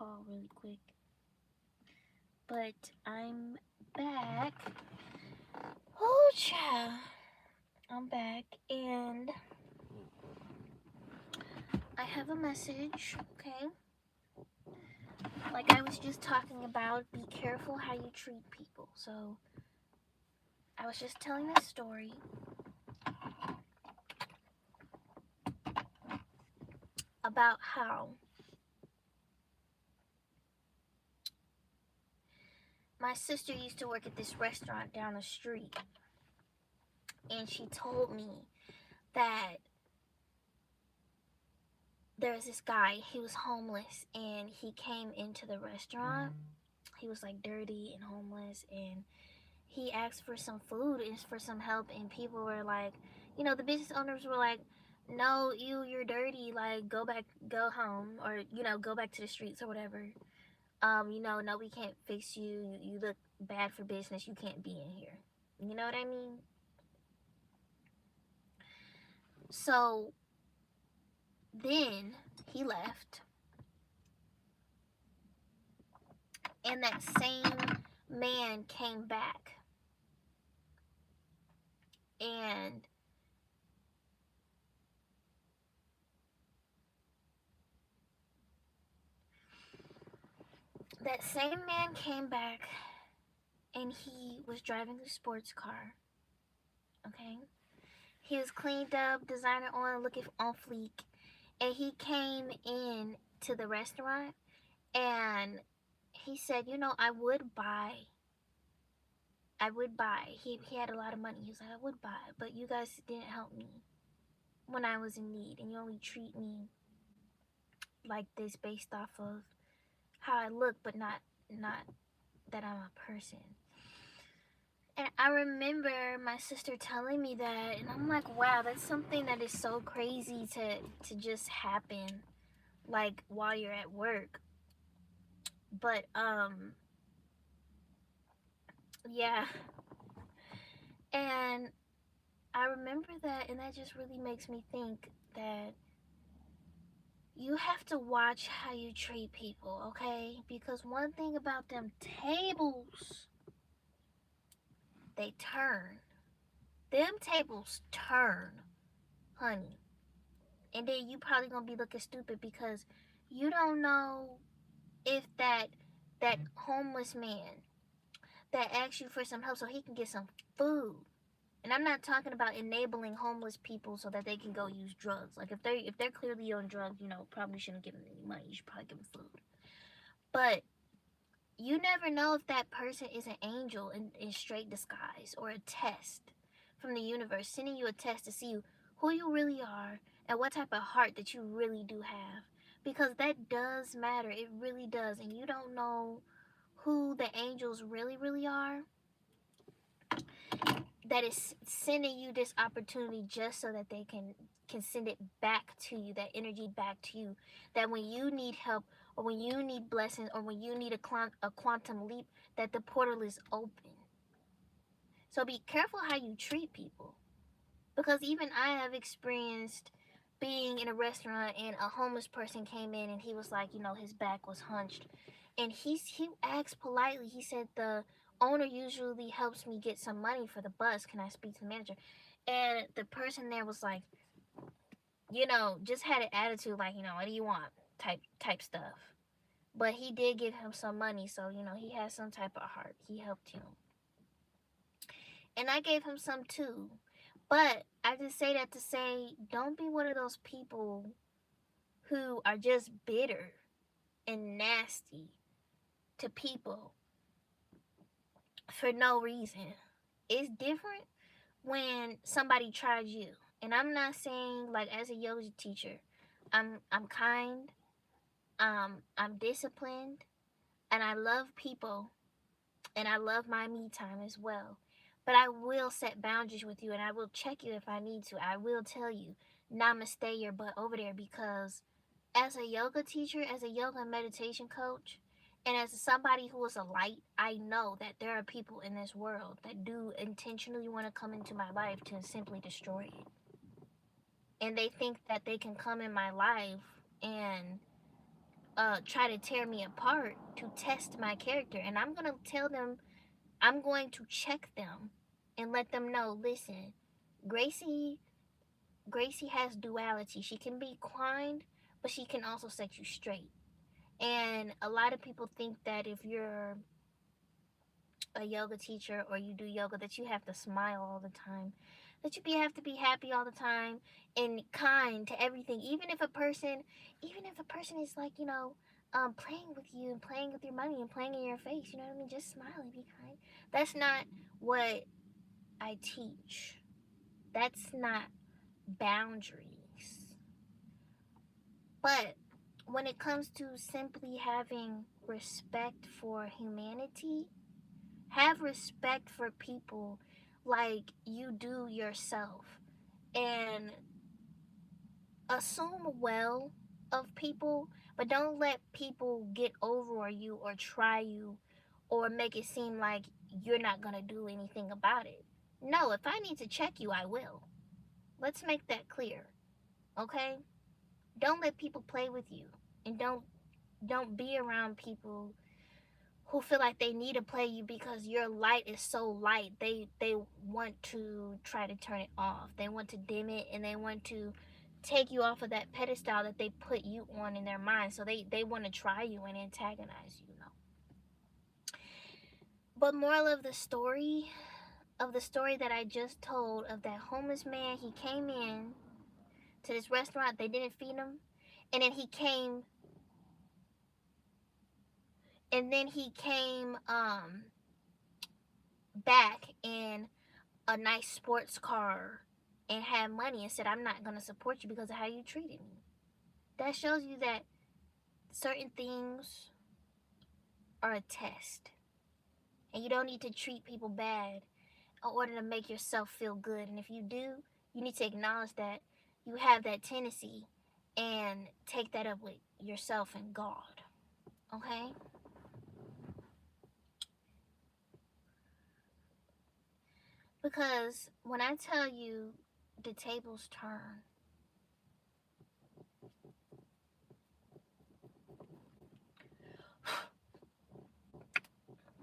call really quick. But I'm back. Oh, child. I'm back, and I have a message, okay? Like I was just talking about, be careful how you treat people. So, I was just telling this story about how my sister used to work at this restaurant down the street, and she told me that there was this guy, he was homeless, and he came into the restaurant. He was like dirty and homeless, and he asked for some food and for some help, and people were like, the business owners were like, no, you're dirty, like go home, or go back to the streets or whatever. No, we can't fix you. You look bad for business. You can't be in here. You know what I mean? So then he left, and that same man came back, and that same man came back, and he was driving a sports car. Okay, he was cleaned up, designer on, looking on fleek, and he came in to the restaurant, and he said, I would buy. He had a lot of money. He was like, I would buy, but you guys didn't help me when I was in need, and you only treat me like this based off of how I look, but not that I'm a person. And I remember my sister telling me that, and I'm like, wow, that's something that is so crazy to just happen, like while you're at work. But yeah, and I remember that, and that just really makes me think that you have to watch how you treat people, okay? Because one thing about them tables, they turn. Them tables turn, honey. And then you probably gonna be looking stupid because you don't know if that homeless man that asks you for some help so he can get some food. And I'm not talking about enabling homeless people so that they can go use drugs. Like if they're clearly on drugs, probably shouldn't give them any money. You should probably give them food. But you never know if that person is an angel in straight disguise, or a test from the universe, sending you a test to see who you really are and what type of heart that you really do have. Because that does matter. It really does. And you don't know who the angels really, really are, that is sending you this opportunity just so that they can send it back to you, that energy back to you, that when you need help, or when you need blessings, or when you need a quantum leap, that the portal is open. So be careful how you treat people, because even I have experienced being in a restaurant and a homeless person came in, and he was like, his back was hunched, and he asked politely. He said, the owner usually helps me get some money for the bus. Can I speak to the manager? And the person there was like, just had an attitude like, what do you want? Type stuff. But he did give him some money, so he has some type of heart. He helped him. And I gave him some too. But I just say that to say, don't be one of those people who are just bitter and nasty to people for no reason. It's different when somebody tries you. And I'm not saying, like, as a yoga teacher, I'm kind, I'm disciplined, and I love people, and I love my me time as well. But I will set boundaries with you, and I will check you if I need to. I will tell you, namaste your butt over there, because as a yoga teacher, as a yoga and meditation coach, and as somebody who is a light, I know that there are people in this world that do intentionally want to come into my life to simply destroy it. And they think that they can come in my life and try to tear me apart to test my character. And I'm going to tell them, I'm going to check them and let them know, listen, Gracie Gracie has duality. She can be kind, but she can also set you straight. And a lot of people think that if you're a yoga teacher or you do yoga, that you have to smile all the time, that have to be happy all the time and kind to everything. Even if a person is like, playing with you and playing with your money and playing in your face, you know what I mean? Just smile and be kind. That's not what I teach. That's not boundaries. But when it comes to simply having respect for humanity, have respect for people like you do yourself, and assume well of people, but don't let people get over you or try you or make it seem like you're not going to do anything about it. No, if I need to check you, I will. Let's make that clear. Okay? Don't let people play with you, and don't be around people who feel like they need to play you because your light is so light. They want to try to turn it off. They want to dim it, and they want to take you off of that pedestal that they put you on in their mind. So they want to try you and antagonize you, But moral of the story that I just told, of that homeless man, he came in to this restaurant, they didn't feed him, and then he came back in a nice sports car and had money and said, I'm not going to support you because of how you treated me. That shows you that certain things are a test. And you don't need to treat people bad in order to make yourself feel good. And if you do, you need to acknowledge that you have that tendency and take that up with yourself and God. Okay? Because when I tell you the tables turn,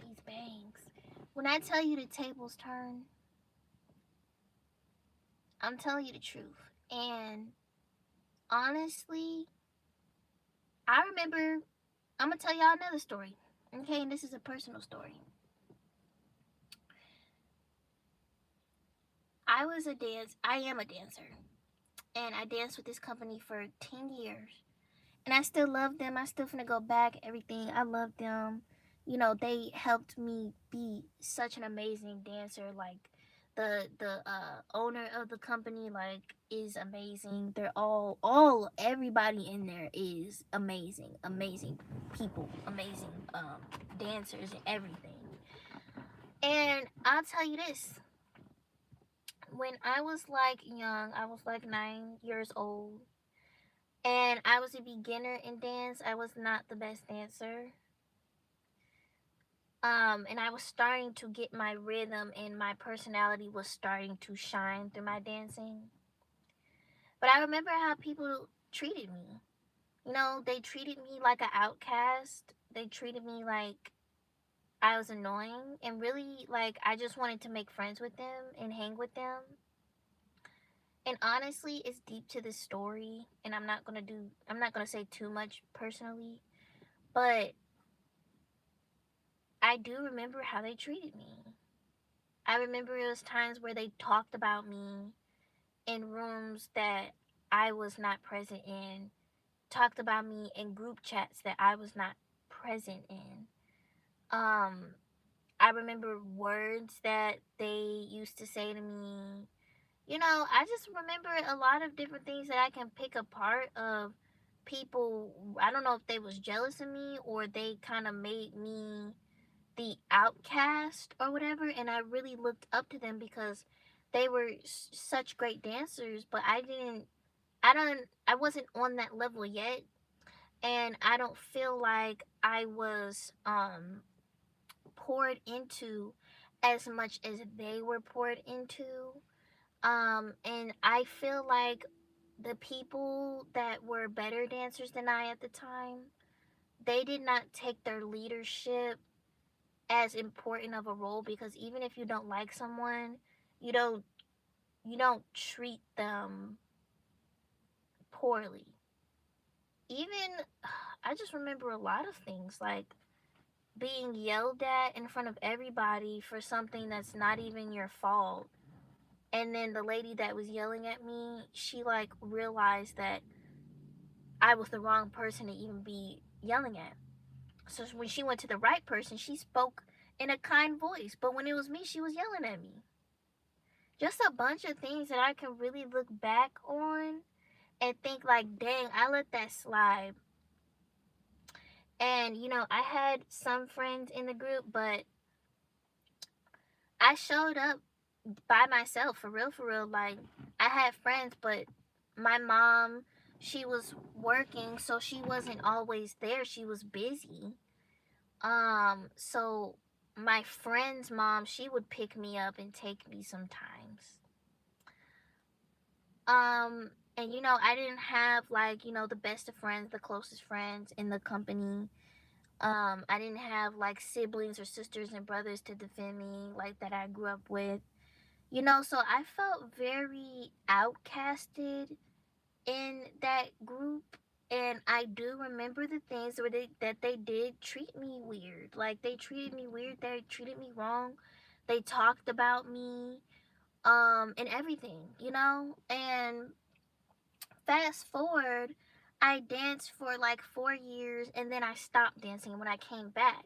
these bangs, when I tell you the tables turn, I'm telling you the truth. And honestly, I remember, I'm going to tell y'all another story. Okay, and this is a personal story. I am a dancer. And I danced with this company for 10 years. And I still love them. I still finna go back, everything. I love them. They helped me be such an amazing dancer. Like, the owner of the company, like, is amazing. They're everybody in there is amazing people, amazing dancers and everything. And I'll tell you this, when I was like young, I was like 9 years old, and I was a beginner in dance. I was not the best dancer. And I was starting to get my rhythm, and my personality was starting to shine through my dancing. But I remember how people treated me. They treated me like an outcast. They treated me like I was annoying, and really, like, I just wanted to make friends with them and hang with them. And honestly, it's deep to this story, and I'm not gonna say too much personally, but I do remember how they treated me. I remember it was times where they talked about me in rooms that I was not present in, talked about me in group chats that I was not present in. I remember words that they used to say to me. I just remember a lot of different things that I can pick apart of people. I don't know if they was jealous of me or they kind of made me the outcast or whatever, and I really looked up to them because they were such great dancers, but I wasn't on that level yet, and I don't feel like I was poured into as much as they were poured into. And I feel like the people that were better dancers than I at the time, they did not take their leadership as important of a role, because even if you don't like someone, you don't you don't treat them poorly. Even I just remember a lot of things, like being yelled at in front of everybody for something that's not even your fault. And then the lady that was yelling at me, she like realized that I was the wrong person to even be yelling at. So when she went to the right person, she spoke in a kind voice. But when it was me, she was yelling at me. Just a bunch of things that I can really look back on and think like, dang, I let that slide. And I had some friends in the group, but I showed up by myself, for real, for real. Like, I had friends, but my mom, she was working, so she wasn't always there. She was busy. So my friend's mom, she would pick me up and take me sometimes. And I didn't have, like, the best of friends, the closest friends in the company. I didn't have like siblings or sisters and brothers to defend me like that I grew up with. So I felt very outcasted in that group. And I do remember the things where they did treat me weird. Like, they treated me weird, they treated me wrong. They talked about me, and everything. And fast forward, I danced for like 4 years, and then I stopped dancing. When I came back,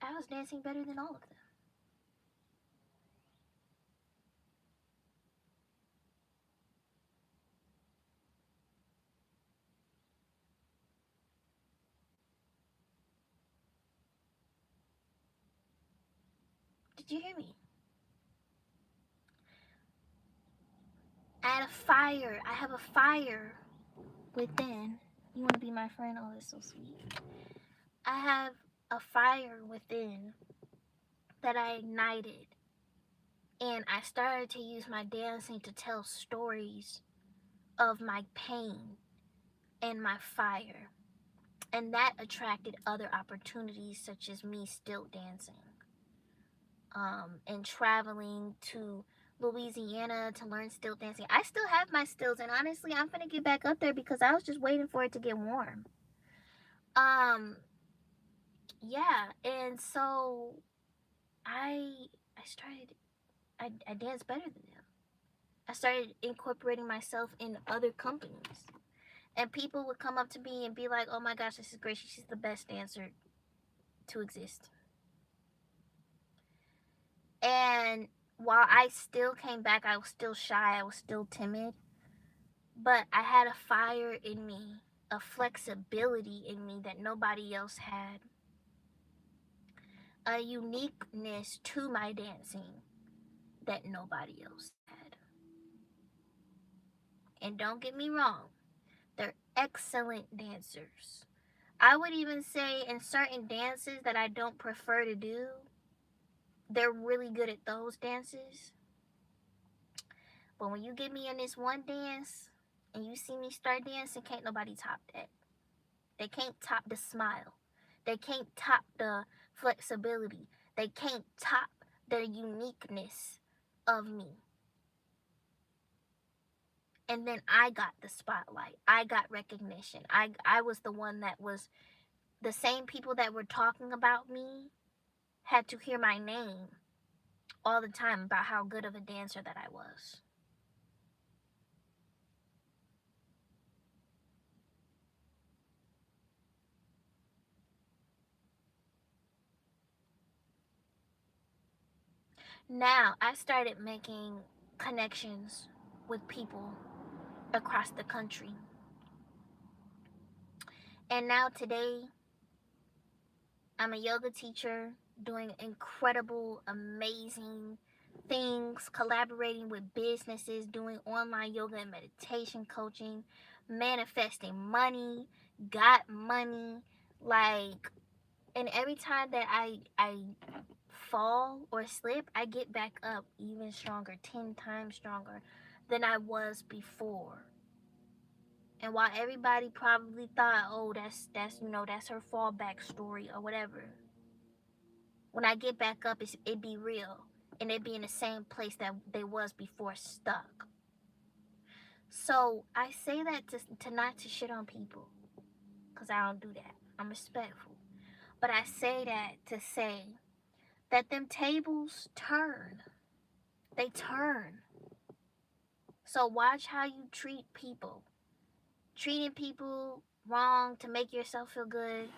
I was dancing better than all of them. Did you hear me? I had a fire. I have a fire within. You want to be my friend? Oh, that's so sweet. I have a fire within that I ignited. And I started to use my dancing to tell stories of my pain and my fire. And that attracted other opportunities, such as me still dancing. And traveling to Louisiana to learn still dancing. I still have my stills, and honestly, I'm gonna get back up there because I was just waiting for it to get warm. Um, yeah, and so I started I danced better than them. I started incorporating myself in other companies. And people would come up to me and be like, "Oh my gosh, this is great. She's the best dancer to exist." And while I still came back, I was still shy, I was still timid, but I had a fire in me, a flexibility in me that nobody else had, a uniqueness to my dancing that nobody else had. And don't get me wrong, they're excellent dancers. I would even say in certain dances that I don't prefer to do, they're really good at those dances. But when you get me in this one dance and you see me start dancing, can't nobody top that. They can't top the smile. They can't top the flexibility. They can't top the uniqueness of me. And then I got the spotlight. I got recognition. I was the one that was, the same people that were talking about me had to hear my name all the time about how good of a dancer that I was. Now I started making connections with people across the country. And now today, I'm a yoga teacher doing incredible, amazing things, collaborating with businesses, doing online yoga and meditation coaching, manifesting money, got money, like, and every time that I fall or slip, I get back up even stronger, 10 times stronger than I was before. And while everybody probably thought, oh, that's her fallback story or whatever, when I get back up, it be real, and it be in the same place that they was before, stuck. So I say that to not to shit on people, cause I don't do that. I'm respectful, but I say that to say that them tables turn. They turn. So watch how you treat people. Treating people wrong to make yourself feel good.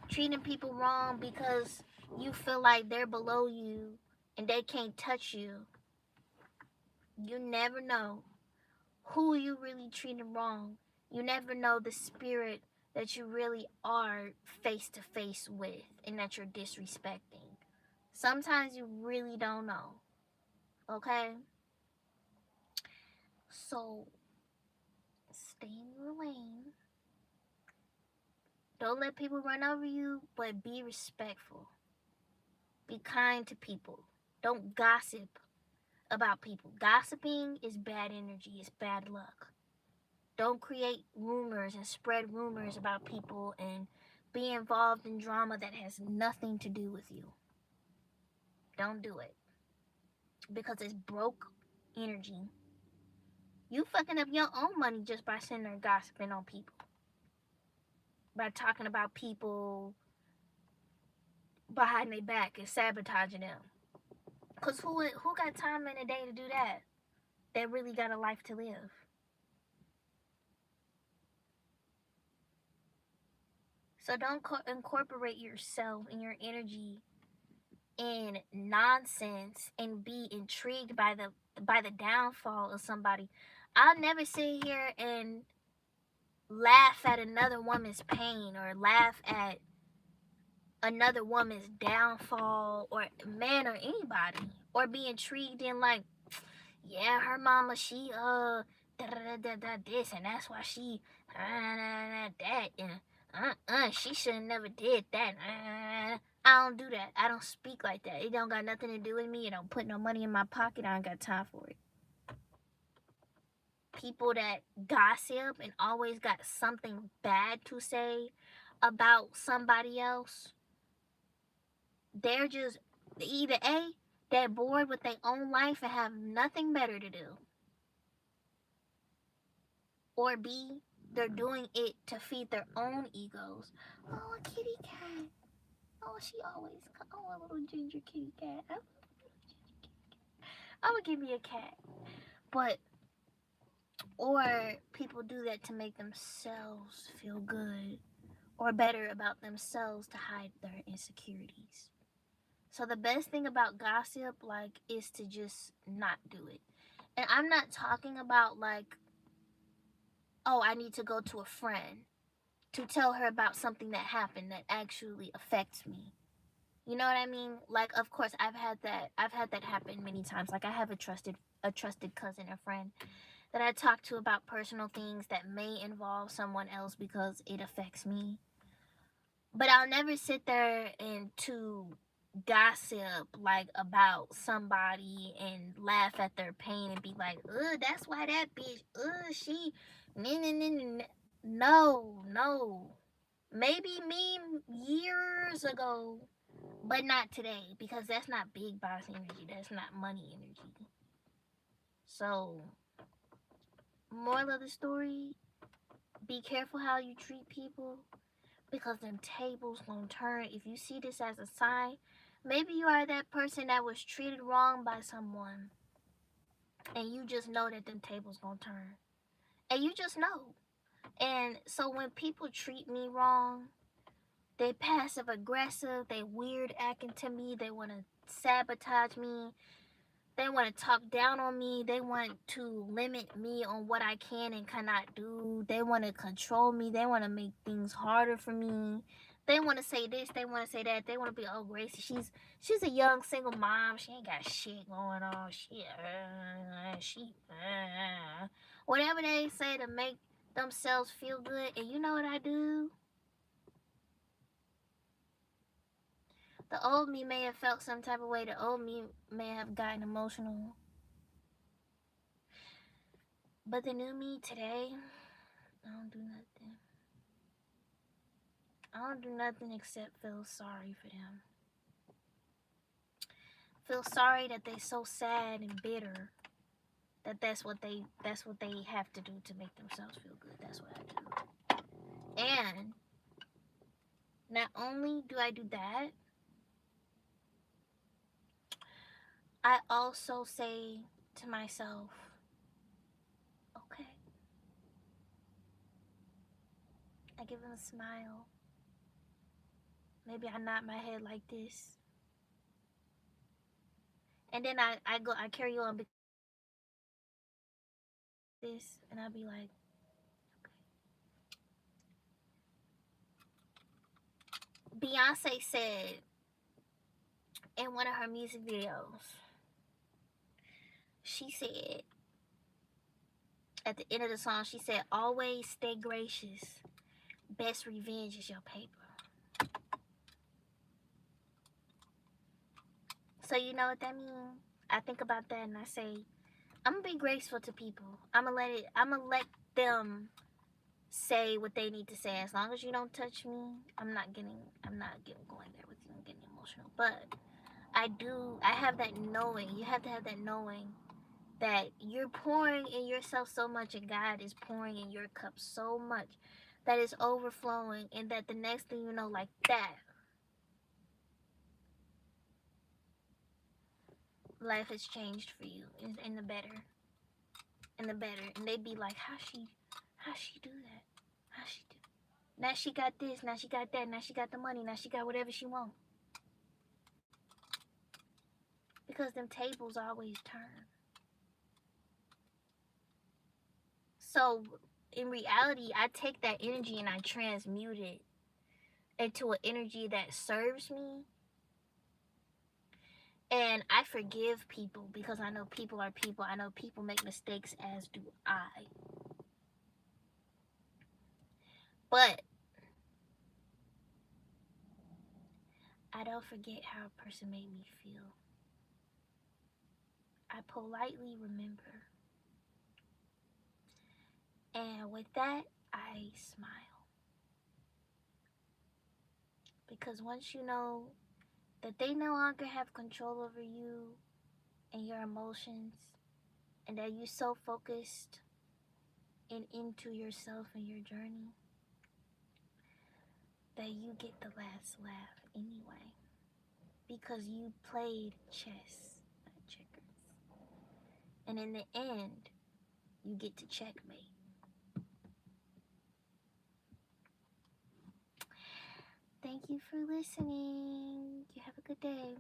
Treating people wrong because you feel like they're below you and they can't touch you. You never know who you really treated wrong. You never know the spirit that you really are face to face with and that you're disrespecting. Sometimes you really don't know. Okay? So stay in your lane. Don't let people run over you, but be respectful. Be kind to people. Don't gossip about people. Gossiping is bad energy, it's bad luck. Don't create rumors and spread rumors about people and be involved in drama that has nothing to do with you. Don't do it. Because it's broke energy. You fucking up your own money just by sitting there gossiping on people. By talking about people behind their back and sabotaging them. Because who got time in a day to do that? They really got a life to live. So don't incorporate yourself and your energy in nonsense and be intrigued by the downfall of somebody. I'll never sit here and laugh at another woman's pain or laugh at another woman's downfall or man or anybody or be intrigued in like, yeah, her mama, she this and that's why she that and she should have never did that. I don't do that. I don't speak like that. It don't got nothing to do with me. It don't put no money in my pocket. I ain't got time for it. People that gossip and always got something bad to say about somebody else, they're just either A, they're bored with their own life and have nothing better to do, or B, they're doing it to feed their own egos. Oh, a kitty cat. Oh, she always. Oh, a little ginger kitty cat. I'm gonna give me a cat. But, or people do that to make themselves feel good or better about themselves to hide their insecurities. So the best thing about gossip, like, is to just not do it. And I'm not talking about like, oh, I need to go to a friend to tell her about something that happened that actually affects me. You know what I mean? Like, of course, I've had that happen many times. Like, I have a trusted cousin or friend that I talk to about personal things that may involve someone else because it affects me. But I'll never sit there and to gossip like about somebody and laugh at their pain and be like, ugh, that's why that bitch, ugh, she, no, no. Maybe me years ago, but not today because that's not big boss energy. That's not money energy. So, moral of the story, be careful how you treat people because them tables gonna turn. If you see this as a sign, maybe you are that person that was treated wrong by someone and you just know that them tables gonna turn. And you just know. And so when people treat me wrong, they passive aggressive, they weird acting to me, they want to sabotage me, they want to talk down on me, they want to limit me on what I can and cannot do, they want to control me, they want to make things harder for me, they want to say this, they want to say that, they want to be, oh, Gracie, she's a young single mom, she ain't got shit going on, whatever they say to make themselves feel good. And you know what I do? The old me may have felt some type of way. The old me may have gotten emotional. But the new me today, I don't do nothing. I don't do nothing except feel sorry for them. Feel sorry that they so sad and bitter that that's what they have to do to make themselves feel good. That's what I do. And not only do I do that, I also say to myself, okay. I give them a smile. Maybe I nod my head like this. And then I carry on this, and I'll be like, okay. Beyonce said in one of her music videos, she said at the end of the song, she said, always stay gracious. Best revenge is your paper. So you know what that means? I think about that and I say, I'm gonna be graceful to people. I'm gonna let them say what they need to say. As long as you don't touch me, I'm not getting going there with you and getting emotional. But I have that knowing. You have to have that knowing that you're pouring in yourself so much and God is pouring in your cup so much that it's overflowing, and that the next thing you know, like that, life has changed for you in the better. In the better. And they be like, how she do that? How she do? Now she got this, now she got that, now she got the money, now she got whatever she want. Because them tables always turn. So in reality, I take that energy and I transmute it into an energy that serves me. And I forgive people because I know people are people. I know people make mistakes, as do I. But I don't forget how a person made me feel. I politely remember. And with that, I smile. Because once you know that they no longer have control over you and your emotions, and that you're so focused and into yourself and your journey, that you get the last laugh anyway. Because you played chess, not checkers. And in the end, you get to checkmate. Thank you for listening. You have a good day.